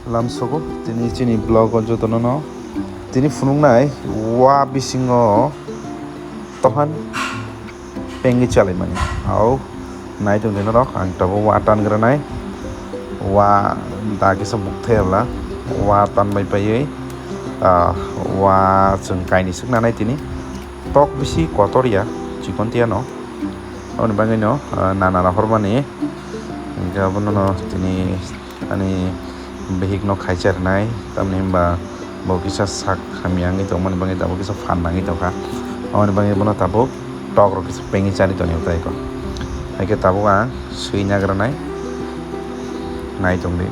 lamsogo tini chini blog jotono no tini funungnai wa bisingo tohan pengui chalaimani au nai tong dino rok ang tabo wa tan granai wa da kisa bukthela wa tan bai pai wa chung kaini sukna nai tini tok bisi kotoria chikon tia no oni bangai no nana hormani gabono no tini ani behik no khaichar nai tamni ba bo kisa sak hamyangi to mani bangai tabo kisa fan nangi to ka oni bangai bono tabo tok ro kisa pengui chari to ni utai ko haike tabo ang sui nagranai nai tong di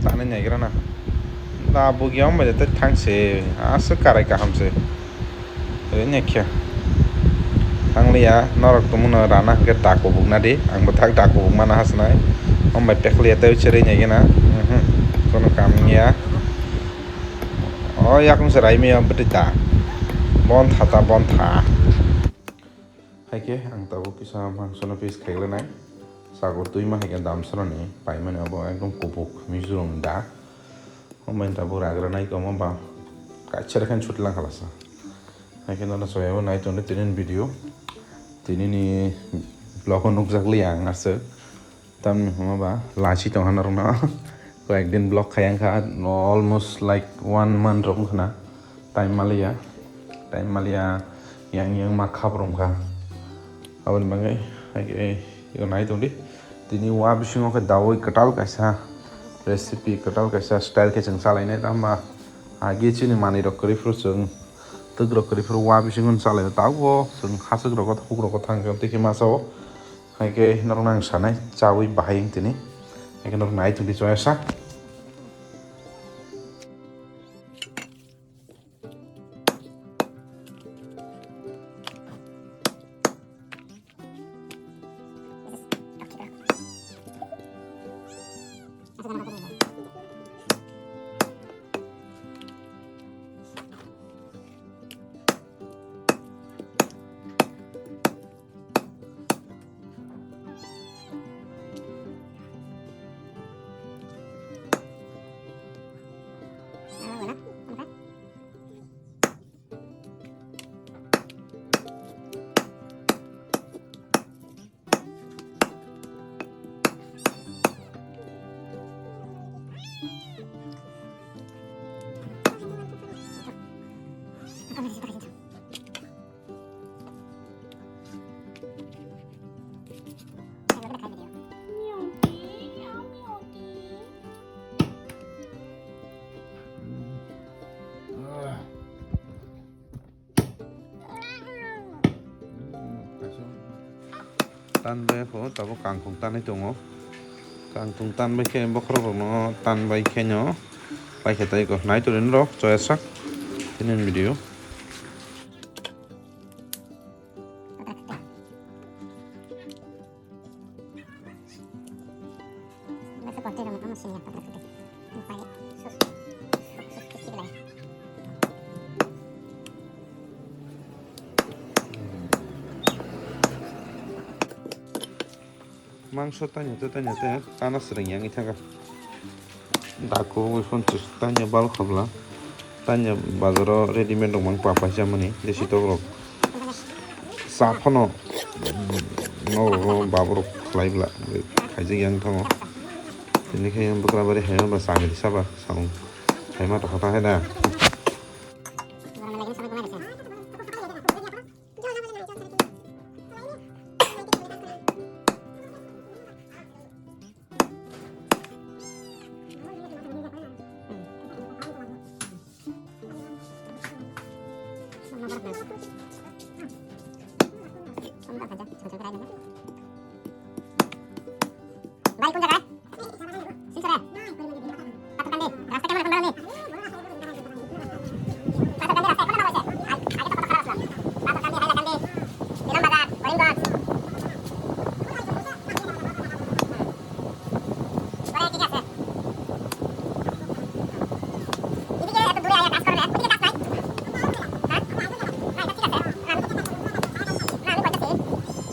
tane nyai grana da bugyam ba ta thangse asa karai ka hamse re nyakya anglia norok tumuna rana ke tako bugna de ang bathak tako bugmana hasnai ombai peklia ta chere nyai gena kono kamnya oh yakung serai me betita bon thata bon tha haike ang tabu kisa mangsono pis khailanai sago tuima haike dam sroni paimane abo ekdom kupuk mizurum da ombai tabu ragranai ko mamba kachar khan chutlang khalasa haike nona soyo nai tonde tinin video tinini blog nukjakli ang ase tam mamba lachi tong hanaruna ko ekdin blog khayang kha almost like 1 month rom khna time malia yang makhab rom kha abon bangai haike yo nai tongdi tini wa bisingo ke dawai katal kaisa recipe katal kaisa style ke jeng salai nai tamba age chini mani rok kori fru jeng tuk rok kori fru wa bisingon salai tawo jeng hasuk rok huk rok thang ke tiki maso haike norok nang sanai chawi bahing tini haike norok nai tongdi choyasa tan bai ko tabo kangkung tan tongo kangkung tan bai ke bokro no tan bai kenyo bai khetai ko nai to ro choyasak tinin video mangso tanya tanah sering yang itu kan daku wifon tanya bal khabla tanya bazaro ready made dong mang papa jamani desi to rok Sapono no babur khailaiwo khaijak yang tongo tini yang bukra bari hayo ba sangri saba sang haima to khata heda Baik pun jaga. Sini sore. Patukan deh. Rasa kemana kembali nih? Patukan deh rasa kemana mau sih? Ayo kita foto keras lah. Patukan deh, highlight deh. Minum bagat, goreng got. Goreng tiga sih. Ini dia itu dulu ya kas kornet. Ini kas naik. Hah? Naik tiga sih. Nah, lu buat sih. Ini tuh.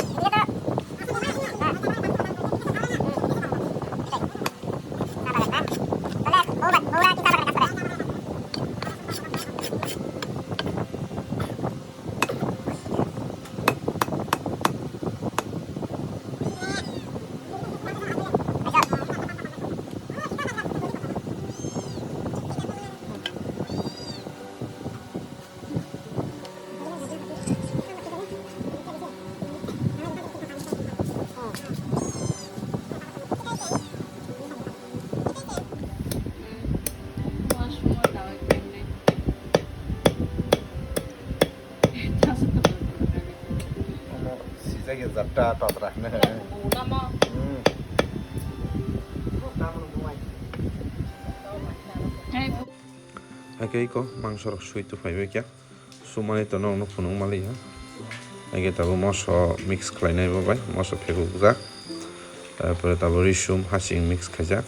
Sisa zatta totra ne Oke ko mangsor sui tu fai bekia sumani to no funung mali ha age tabu moso mix khlainai babai moso phegu za তারপরে তারপর রিসুম হাসিং মিক্স খাজা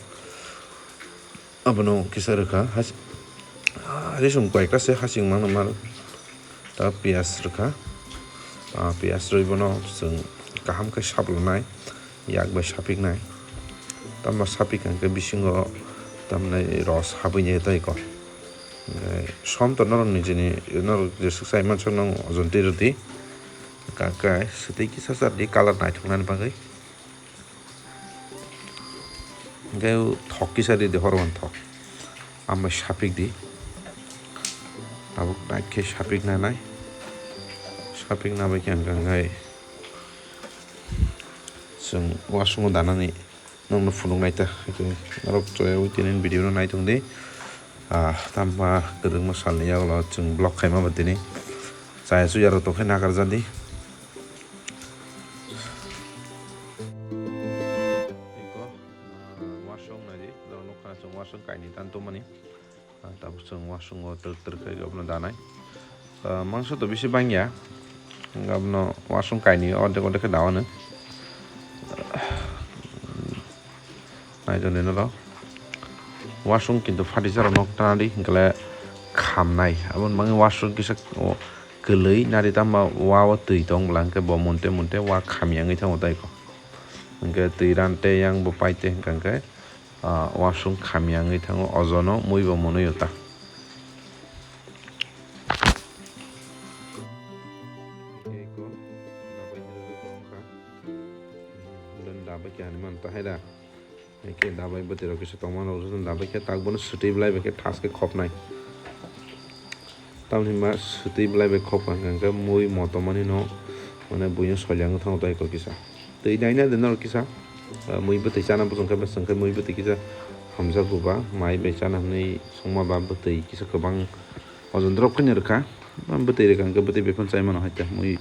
abano kisa reka রিসুম কয়েকটা সে হাসিং মান মার তা পিয়াজ reka পিয়াজ রইবনো जों गाहामखै साबलानाय यागबाय सापिकनाय तामा सापिकांखै बिसिङाव तामनाय रस हाबैनाय ताइको सम त नरक निजेनि नरक जेसु साइमान संनां अजन्ति रति काकाय सतै किसा सारदि कालार नायथुंनानै बागै गाय थक किसारि दे हरवन थक आमा सापिक दि आबो नायखे सापिक नानाय सापिक नाबाय क्यान गाय जों वासुङाव दानानै नोंनो फुदुंनायता नरक जयाव दिनै भिडिअ नायथुं दे तामा kwdwkma salni yagolo जों ब्लग खाइमा बदिनि जायसु यारो तोखे नागार जादि iko wasung naji dono kana जों wasung kaini tanto mani tabu जों wasung ter kai gabno danai mangso to bisi bangya gabno wasung kaini odek dawana naijone no wasung kintu fatisar nok tanadi gale khamnai abon mangi wasung kisa gelei nari tama wawa tui tong blanke bo monte wa khamyangi thang otai ko engke tui rante yang bo paite engke wasung khamyangi thang ojono mui bo monoi ota eko dabai kyani man ta haida eke dabai botero kisa tongman ojon dabai ke takbono suti blai beke taske khopnai tamni ma suti blai be khopan gangga mui motomani no mane buyo solyang thang tai ko kisa tei daina de nor kisa mui botei chana bujong ka sangkai mui botei kisa hamza guba mai be chana nei songma ba botei kisa kobang ojon drop khani rkha am botei re gangga botei bekon chai mano haita mui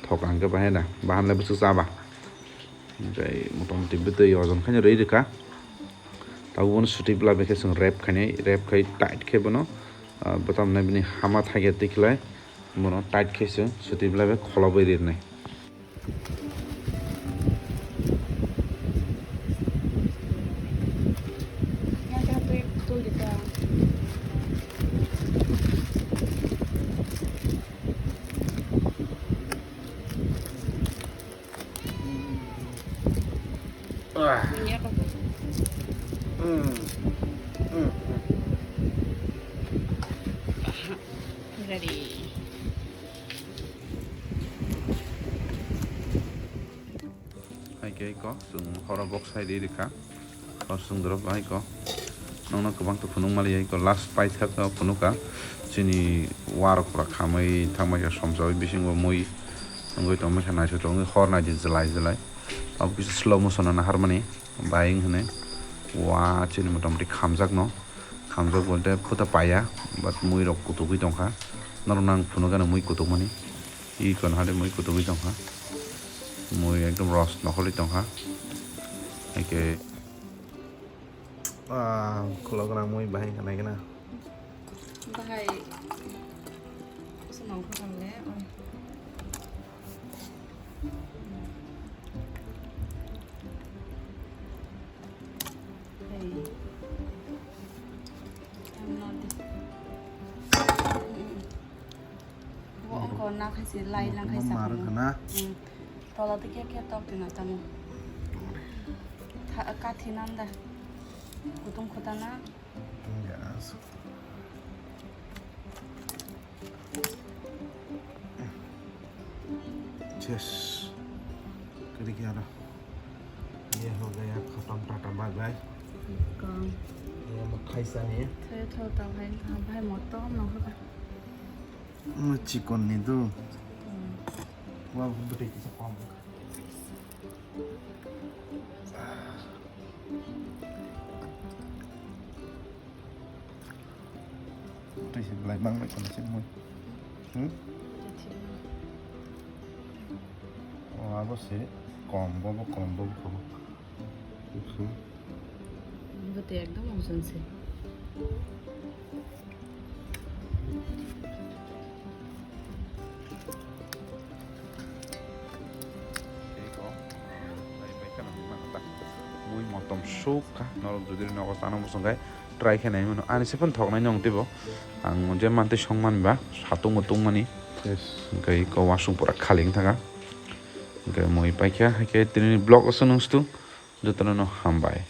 thokang ka bahena bahan la busu chaba gai motomoti botei ojon khani rei rkha taubon suti blai be ke sing rap khai tight ke bono batam na bini hama thage tiklai mono tight khese suti blai be khola bai rirnai Ready. haike ko sung hora box side rika sung drop hai ko nongna kubang to phunung mali hai ko last pai thak no phunuka chini war khura khamai thangmai ka somjoi bising bo mui ngoi to mekha nai so hor nai di jalai अब किसी slow motion ना हारमानी बाइंग हने वा चीनी मोटामोटी खामजाक न खामजाक बोलते फुटा पाया बाट मुई रक कुतुबी दंखा नरनां फुनुगाना मुई कुतुबमानी इ कोन हाले मुई कुतुबी दंखा मुई एकदम रस नखलि दंखा एके खुलगना मुई बाहाय खानाय गना बाहाय समाव खालामले na kasi lai lang kasi sa na tola te kya tok tina tamu ka thinan da kutung khutana yes yes कर क्या रहा ये हो गया खत्म टाटा बाय बाय ये खाइसा है थे ता भाई मत न होगा chicken nih tuh wah beri kisah pom đây lại băng lại còn trên môi bác sĩ còn bố betul ekdom uzun sih mui motom suka Norok যদি নগর তানো বসঙ্গাই ট্রাই খেনাই মানে আনি সেপন থকনাই নংতিব আং যে মানতে সংমান বা সাতুং মতুং মানি gai ko Uasung pura khaling thanga gai moi paikya hake tini blog aso nungstu jotano no hambai